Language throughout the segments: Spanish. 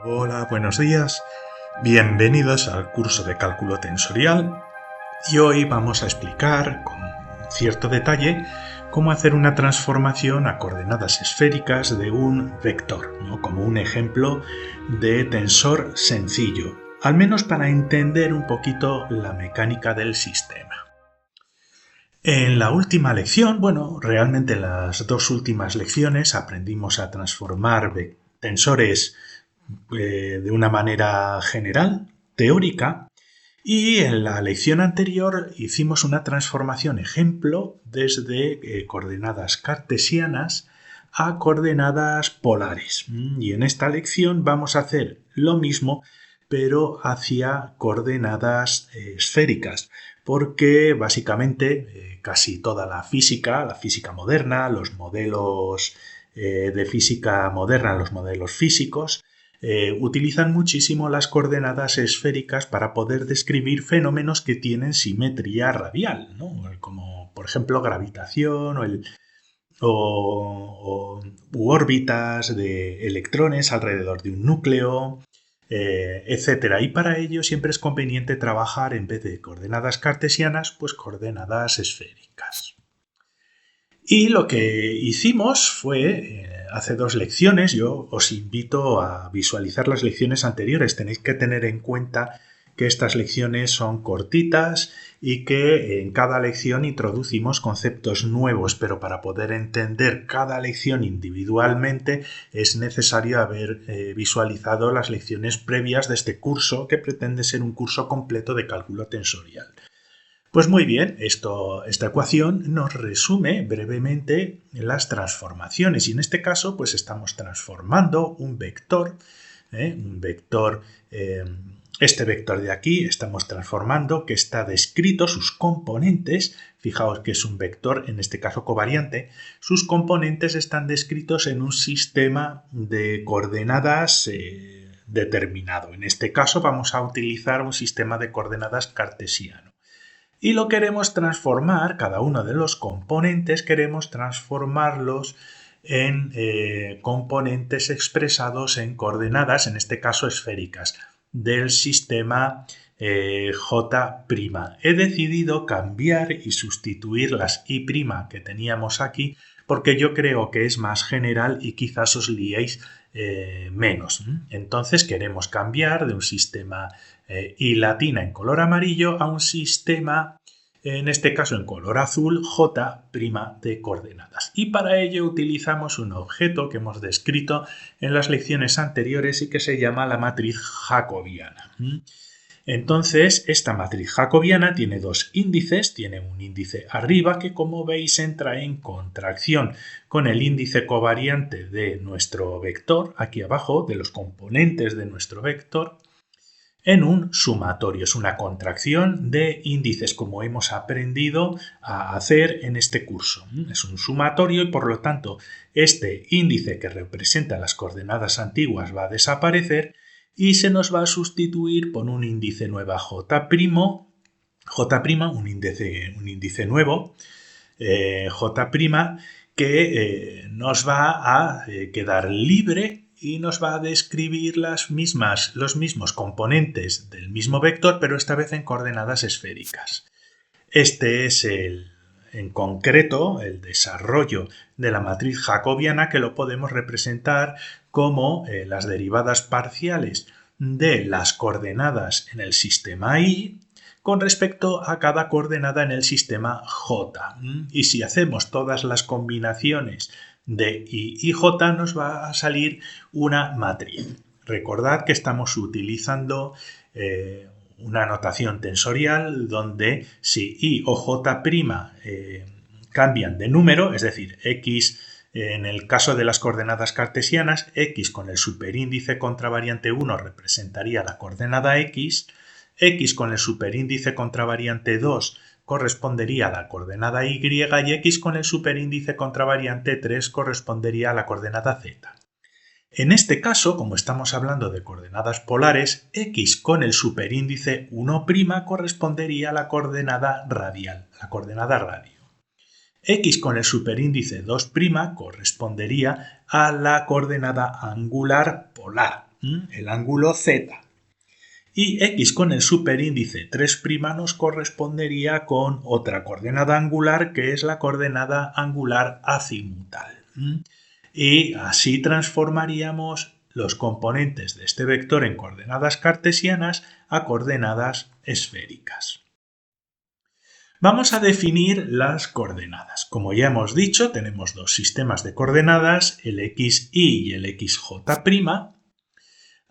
Hola, buenos días. Bienvenidos al curso de cálculo tensorial y hoy vamos a explicar con cierto detalle cómo hacer una transformación a coordenadas esféricas de un vector, ¿no? Como un ejemplo de tensor sencillo, al menos para entender un poquito la mecánica del sistema. En la última lección, realmente en las dos últimas lecciones aprendimos a transformar tensores de una manera general, teórica, y en la lección anterior hicimos una transformación ejemplo desde coordenadas cartesianas a coordenadas polares. Y en esta lección vamos a hacer lo mismo, pero hacia coordenadas esféricas, porque básicamente casi toda la física moderna, los modelos de física moderna, los modelos físicos, utilizan muchísimo las coordenadas esféricas para poder describir fenómenos que tienen simetría radial, ¿no? Como por ejemplo gravitación u órbitas de electrones alrededor de un núcleo, etc. Y para ello siempre es conveniente trabajar en vez de coordenadas cartesianas, pues coordenadas esféricas. Y lo que hicimos fue, hace dos lecciones, yo os invito a visualizar las lecciones anteriores. Tenéis que tener en cuenta que estas lecciones son cortitas y que en cada lección introducimos conceptos nuevos, pero para poder entender cada lección individualmente es necesario haber visualizado las lecciones previas de este curso, que pretende ser un curso completo de cálculo tensorial. Pues muy bien, esta ecuación nos resume brevemente las transformaciones y en este caso pues estamos transformando un vector, este vector de aquí estamos transformando que está descrito sus componentes, fijaos que es un vector en este caso covariante, sus componentes están descritos en un sistema de coordenadas determinado. En este caso vamos a utilizar un sistema de coordenadas cartesiano. Y lo queremos transformar, cada uno de los componentes queremos transformarlos en componentes expresados en coordenadas, en este caso esféricas, del sistema J'. He decidido cambiar y sustituir las I' que teníamos aquí porque yo creo que es más general y quizás os liéis menos. Entonces queremos cambiar de un sistema I latina en color amarillo a un sistema, en este caso en color azul, J' de coordenadas. Y para ello utilizamos un objeto que hemos descrito en las lecciones anteriores y que se llama la matriz jacobiana. Entonces, esta matriz jacobiana tiene dos índices, tiene un índice arriba que, como veis, entra en contracción con el índice covariante de nuestro vector, aquí abajo, de los componentes de nuestro vector, en un sumatorio. Es una contracción de índices, como hemos aprendido a hacer en este curso. Es un sumatorio y, por lo tanto, este índice que representa las coordenadas antiguas va a desaparecer y se nos va a sustituir por un índice nuevo J', un índice nuevo, J', que nos va a quedar libre y nos va a describir los mismos componentes del mismo vector, pero esta vez en coordenadas esféricas. Este es en concreto el desarrollo de la matriz jacobiana, que lo podemos representar como las derivadas parciales de las coordenadas en el sistema I con respecto a cada coordenada en el sistema J. Y si hacemos todas las combinaciones de I y J, nos va a salir una matriz. Recordad que estamos utilizando una notación tensorial donde si I o J' cambian de número, es decir, X en el caso de las coordenadas cartesianas, X con el superíndice contravariante 1 representaría la coordenada X, X con el superíndice contravariante 2 correspondería a la coordenada Y y X con el superíndice contravariante 3 correspondería a la coordenada Z. En este caso, como estamos hablando de coordenadas polares, X con el superíndice 1' correspondería a la coordenada radial, la coordenada radio. X con el superíndice 2' correspondería a la coordenada angular polar. el ángulo Z. Y x con el superíndice 3' nos correspondería con otra coordenada angular que es la coordenada angular azimutal. Y así transformaríamos los componentes de este vector en coordenadas cartesianas a coordenadas esféricas. Vamos a definir las coordenadas. Como ya hemos dicho, tenemos dos sistemas de coordenadas, el xy y el xj'.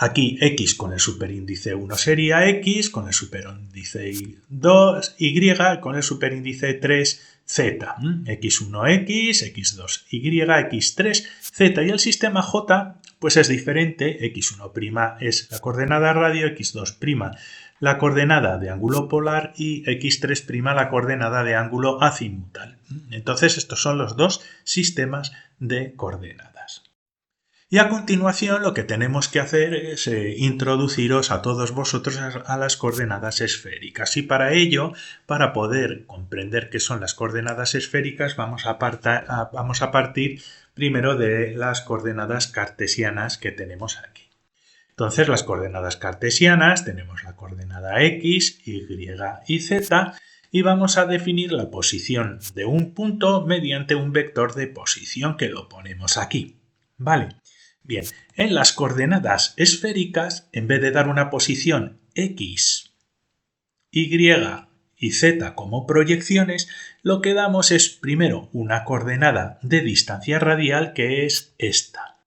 Aquí x con el superíndice 1 sería x, con el superíndice 2 y, con el superíndice 3 z. x1x, x2y, x3 z. Y el sistema j pues es diferente. x1' es la coordenada radio, x2' la coordenada de ángulo polar y x3' la coordenada de ángulo azimutal. Entonces estos son los dos sistemas de coordenadas. Y a continuación lo que tenemos que hacer es introduciros a todos vosotros a las coordenadas esféricas. Y para ello, para poder comprender qué son las coordenadas esféricas, vamos a partir primero de las coordenadas cartesianas que tenemos aquí. Entonces, las coordenadas cartesianas tenemos la coordenada x, y y z, y vamos a definir la posición de un punto mediante un vector de posición que lo ponemos aquí. ¿Vale? Bien, en las coordenadas esféricas, en vez de dar una posición x, y y z como proyecciones, lo que damos es primero una coordenada de distancia radial que es esta.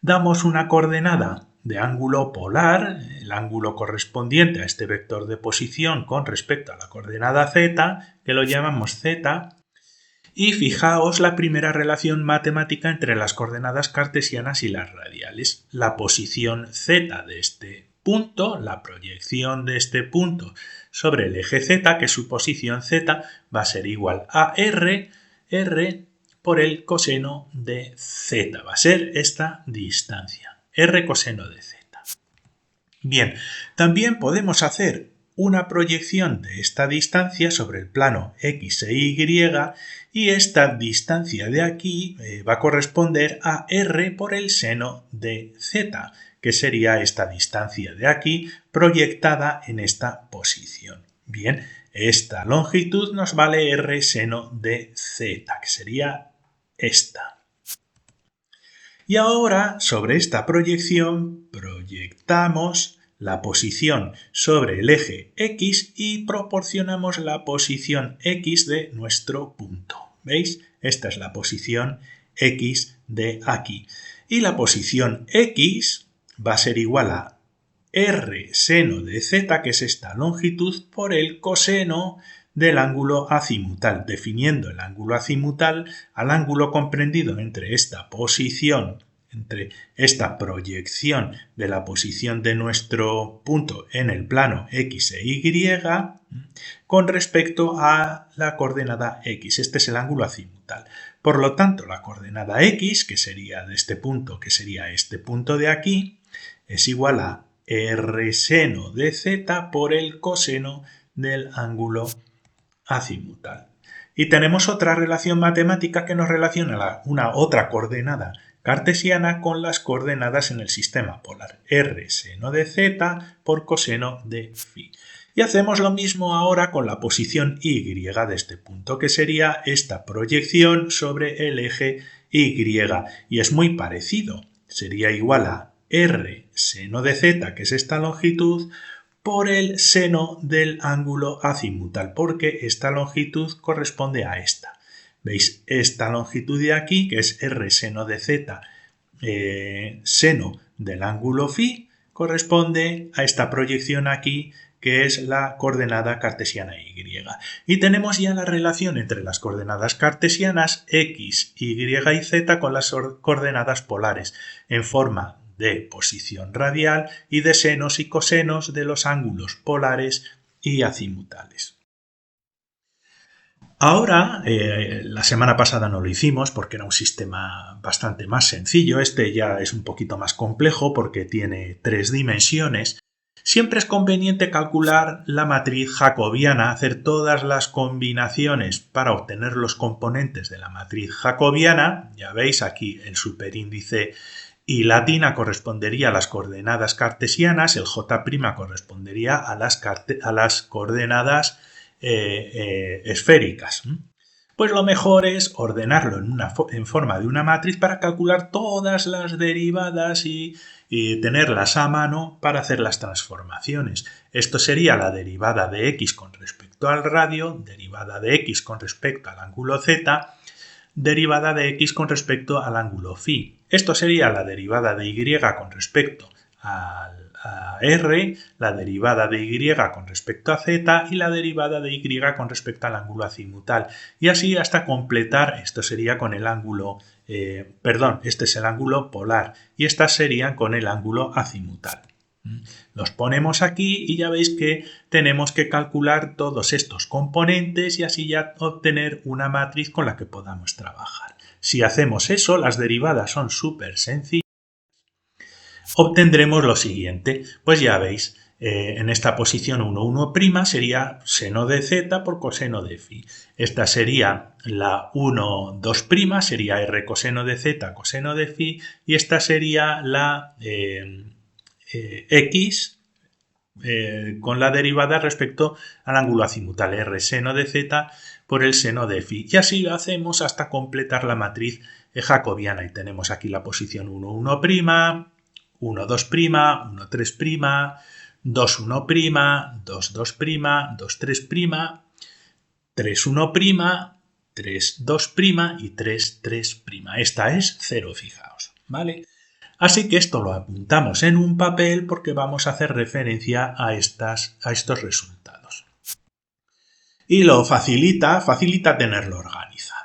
Damos una coordenada de ángulo polar, el ángulo correspondiente a este vector de posición con respecto a la coordenada z, que lo llamamos z, y fijaos la primera relación matemática entre las coordenadas cartesianas y las radiales. La posición z de este punto, la proyección de este punto sobre el eje z, que su posición z va a ser igual a r por el coseno de z. Va a ser esta distancia, r coseno de z. Bien, también podemos hacer una proyección de esta distancia sobre el plano x e y, y esta distancia de aquí va a corresponder a r por el seno de z, que sería esta distancia de aquí proyectada en esta posición. Bien, esta longitud nos vale r seno de z, que sería esta. Y ahora, sobre esta proyección, proyectamos la posición sobre el eje x y proporcionamos la posición x de nuestro punto. ¿Veis? Esta es la posición x de aquí. Y la posición x va a ser igual a r seno de z, que es esta longitud, por el coseno del ángulo azimutal, definiendo el ángulo azimutal al ángulo comprendido entre esta posición, entre esta proyección de la posición de nuestro punto en el plano x e y con respecto a la coordenada x. Este es el ángulo azimutal. Por lo tanto, la coordenada x, que sería de este punto, que sería este punto de aquí, es igual a r seno de z por el coseno del ángulo azimutal. Y tenemos otra relación matemática que nos relaciona una otra coordenada cartesiana con las coordenadas en el sistema polar, r seno de z por coseno de phi. Y hacemos lo mismo ahora con la posición y de este punto, que sería esta proyección sobre el eje y, y es muy parecido. Sería igual a r seno de z, que es esta longitud, por el seno del ángulo azimutal, porque esta longitud corresponde a esta. ¿Veis? Esta longitud de aquí, que es r seno de z, seno del ángulo phi, corresponde a esta proyección aquí, que es la coordenada cartesiana y. Y tenemos ya la relación entre las coordenadas cartesianas x, y y z con las coordenadas polares, en forma de posición radial y de senos y cosenos de los ángulos polares y azimutales. Ahora, la semana pasada no lo hicimos porque era un sistema bastante más sencillo. Este ya es un poquito más complejo porque tiene 3 dimensiones. Siempre es conveniente calcular la matriz jacobiana, hacer todas las combinaciones para obtener los componentes de la matriz jacobiana. Ya veis aquí el superíndice y latina correspondería a las coordenadas cartesianas, el J' correspondería a las coordenadas esféricas. Pues lo mejor es ordenarlo en forma de una matriz para calcular todas las derivadas y tenerlas a mano para hacer las transformaciones. Esto sería la derivada de x con respecto al radio, derivada de x con respecto al ángulo z, derivada de x con respecto al ángulo φ. Esto sería la derivada de y con respecto a r, la derivada de y con respecto a z y la derivada de y con respecto al ángulo azimutal. Y así hasta completar, esto sería con el ángulo, este es el ángulo polar y estas serían con el ángulo azimutal. Los ponemos aquí y ya veis que tenemos que calcular todos estos componentes y así ya obtener una matriz con la que podamos trabajar. Si hacemos eso, las derivadas son súper sencillas. Obtendremos lo siguiente, pues ya veis, en esta posición 1, 1' sería seno de z por coseno de phi. Esta sería la 1, 2', sería r coseno de z coseno de phi, y esta sería la x con la derivada respecto al ángulo azimutal, r seno de z por el seno de phi. Y así lo hacemos hasta completar la matriz jacobiana. Y tenemos aquí la posición 1, 1', 1, 2', 1, 3', 2, 1', 2, 2', 2, 3', 3, 1', 3, 2' y 3, 3'. Esta es 0, fijaos, ¿vale? Así que esto lo apuntamos en un papel porque vamos a hacer referencia a estos resultados. Y lo facilita tenerlo organizado.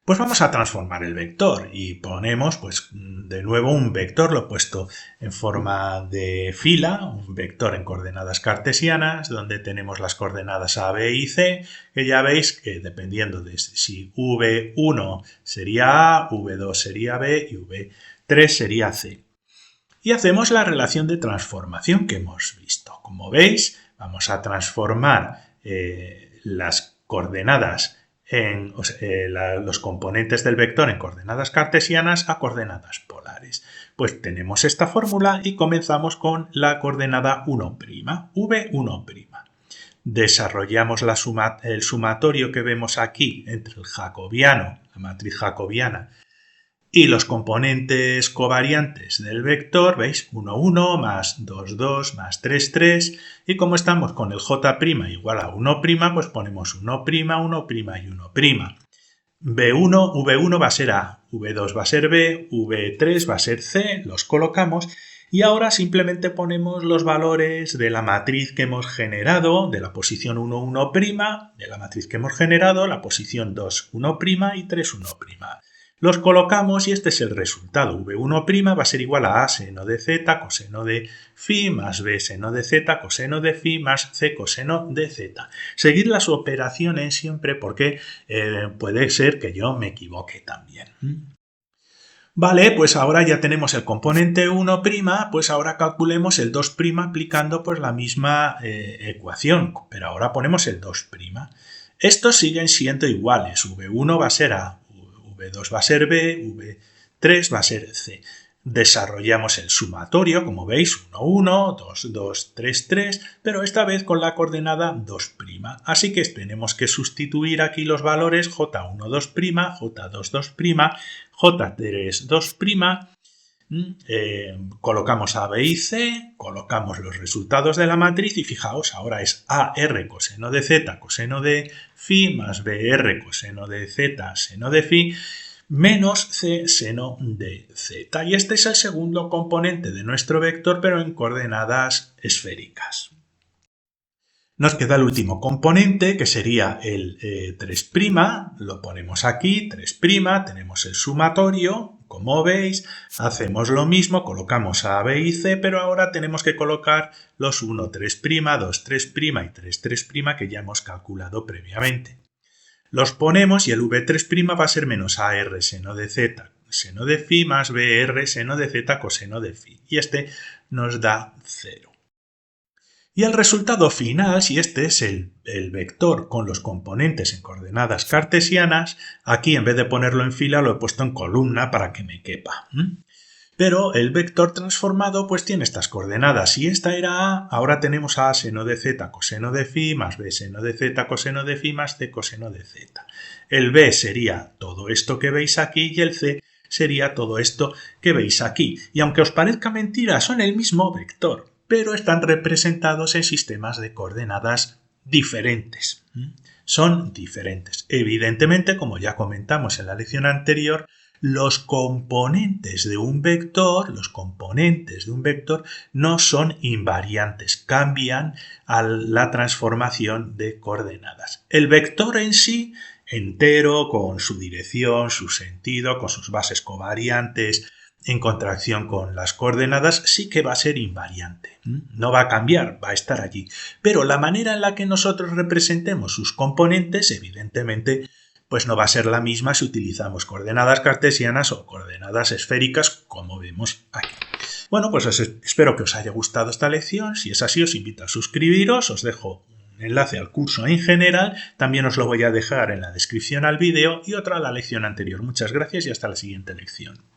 Pues vamos a transformar el vector y ponemos, pues, de nuevo un vector, lo he puesto en forma de fila, un vector en coordenadas cartesianas, donde tenemos las coordenadas A, B y C, que ya veis que dependiendo de si V1 sería A, V2 sería B y V3 sería C. Y hacemos la relación de transformación que hemos visto. Como veis, vamos a transformar las coordenadas los componentes del vector en coordenadas cartesianas a coordenadas polares. Pues tenemos esta fórmula y comenzamos con la coordenada 1', V1'. Desarrollamos el sumatorio que vemos aquí entre el jacobiano, la matriz jacobiana, y los componentes covariantes del vector, ¿veis? 1, 1 más 2, 2 más 3, 3. Y como estamos con el J' igual a 1', pues ponemos 1', 1' y 1'. V1 va a ser A, V2 va a ser B, V3 va a ser C, los colocamos y ahora simplemente ponemos los valores de la matriz que hemos generado, de la posición 1, 1', de la matriz que hemos generado, la posición 2, 1' y 3, 1'. Los colocamos y este es el resultado. V1' va a ser igual a A seno de Z coseno de phi más B seno de Z coseno de phi más C coseno de Z. Seguid las operaciones siempre porque puede ser que yo me equivoque también. Vale, pues ahora ya tenemos el componente 1', pues ahora calculemos el 2' aplicando pues la misma ecuación, pero ahora ponemos el 2'. Estos siguen siendo iguales. V1 va a ser A, V2 va a ser B, V3 va a ser C. Desarrollamos el sumatorio, como veis, 1, 1, 2, 2, 3, 3, pero esta vez con la coordenada 2'. Así que tenemos que sustituir aquí los valores J1, 2', J2, 2', J3, 2', colocamos A, B y C, colocamos los resultados de la matriz y fijaos, ahora es AR coseno de Z coseno de phi más BR coseno de Z seno de phi menos C seno de Z. Y este es el segundo componente de nuestro vector, pero en coordenadas esféricas. Nos queda el último componente, que sería el 3', lo ponemos aquí, 3', tenemos el sumatorio, como veis, hacemos lo mismo, colocamos A, B y C, pero ahora tenemos que colocar los 1, 3', 2, 3' y 3, 3' que ya hemos calculado previamente. Los ponemos y el V3' va a ser menos AR seno de Z seno de phi más BR seno de Z coseno de phi, y este nos da 0. Y el resultado final, si este es el vector con los componentes en coordenadas cartesianas, aquí en vez de ponerlo en fila lo he puesto en columna para que me quepa. Pero el vector transformado pues tiene estas coordenadas. Si esta era A, ahora tenemos A seno de z coseno de phi más B seno de z coseno de phi más C coseno de z. El B sería todo esto que veis aquí y el C sería todo esto que veis aquí. Y aunque os parezca mentira, son el mismo vector, pero están representados en sistemas de coordenadas diferentes. Son diferentes. Evidentemente, como ya comentamos en la lección anterior, los componentes de un vector no son invariantes, cambian a la transformación de coordenadas. El vector en sí, entero, con su dirección, su sentido, con sus bases covariantes, en contracción con las coordenadas, sí que va a ser invariante. No va a cambiar, va a estar allí. Pero la manera en la que nosotros representemos sus componentes, evidentemente, pues no va a ser la misma si utilizamos coordenadas cartesianas o coordenadas esféricas, como vemos aquí. Bueno, pues espero que os haya gustado esta lección. Si es así, os invito a suscribiros. Os dejo un enlace al curso en general. También os lo voy a dejar en la descripción al vídeo y otra a la lección anterior. Muchas gracias y hasta la siguiente lección.